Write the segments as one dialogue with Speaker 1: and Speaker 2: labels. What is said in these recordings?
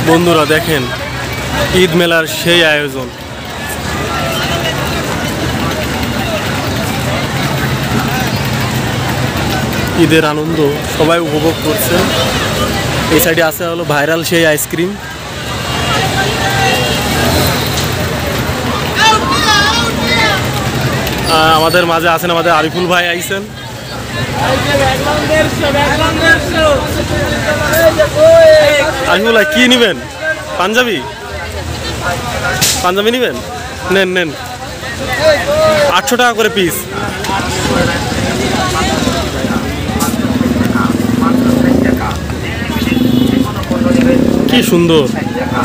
Speaker 1: বন্ধুরা দেখেন ঈদ মেলার সেই আয়োজন। ঈদের আনন্দ সবাই উপভোগ করছে। এই সাইডে আছে হলো ভাইরাল সেই আইসক্রিম। আমাদের মাঝে আছেন আমাদের আরিফুল ভাই আইছেন। আরিফুল ভাই কি নিবেন? পাঞ্জাবি পাঞ্জাবি নিবেন? নেন নেন, 800 টাকা করে পিস। কি সুন্দর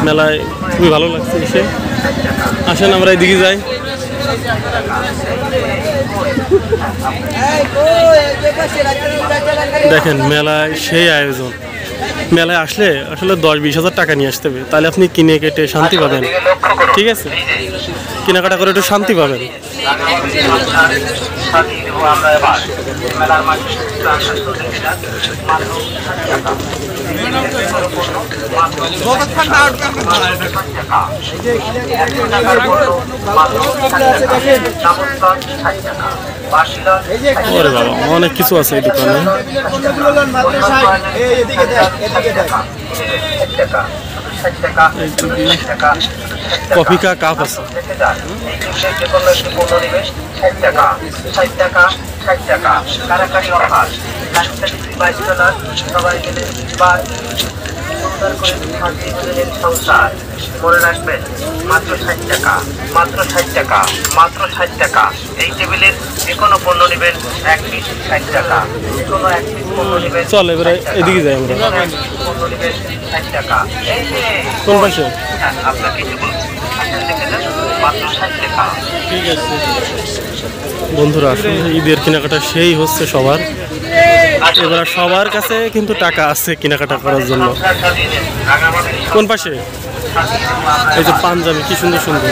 Speaker 1: মেলায়, খুবই ভালো লাগছে এসে। আসেন আমরা এদিকে যাই। দেখেন মেলায় সেই আয়োজন। মেলায় আসলে 10-20 হাজার টাকা নিয়ে আসতে হবে, তাহলে আপনি কিনে কেটে শান্তি পাবেন। ঠিক আছে, কেনাকাটা করে একটু শান্তি পাবেন। ওরে বাবা, অনেক কিছু আছে এই দোকানে। কফি কা কাপ আছে।
Speaker 2: মনে রাখবেন মাত্র 60 টাকা, মাত্র 60 টাকা, মাত্র 60 টাকা। এই টেবিলের যে কোনো পণ্য নেবেন 1 পিস 60 টাকা, যে কোনো 1 পিস পণ্য নেবেন।
Speaker 1: চল এবারে এদিকে যাই আমরা।
Speaker 2: পণ্য নেবেন 60 টাকা। এই যে
Speaker 1: কোন পাশে?
Speaker 2: আপনাকে মাত্র 60 টাকা।
Speaker 1: ঠিক আছে বন্ধুরা, আসলে ঈদের কেনাকাটা সেই হচ্ছে সবার। এবার সবার কাছে কিন্তু টাকা আছে কেনাকাটা করার জন্য। কোন পাশে? এই যে পাঞ্জাবি, কি সুন্দর সুন্দর।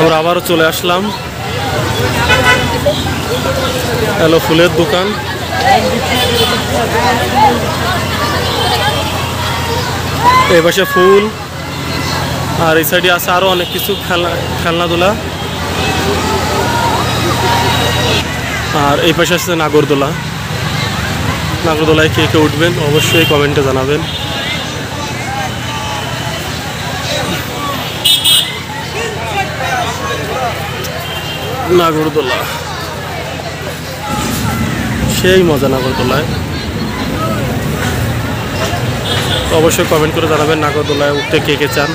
Speaker 1: আমরা আবারও চলে আসলাম। হ্যালো, ফুলের দোকান। এই পাশে ফুল, আর এই সাইডে আছে আরো অনেক কিছু খেলনাধুলা। আর এই পাশে আছে নাগরদোলা। নাগরদোলায় কে কে উঠবেন অবশ্যই কমেন্টে জানাবেন। নাগরদোলা সেই মজা নাগরদোলায়। অবশ্যই কমেন্ট করে জানাবেন নাগরদোলায় উঠতে কে কে চান।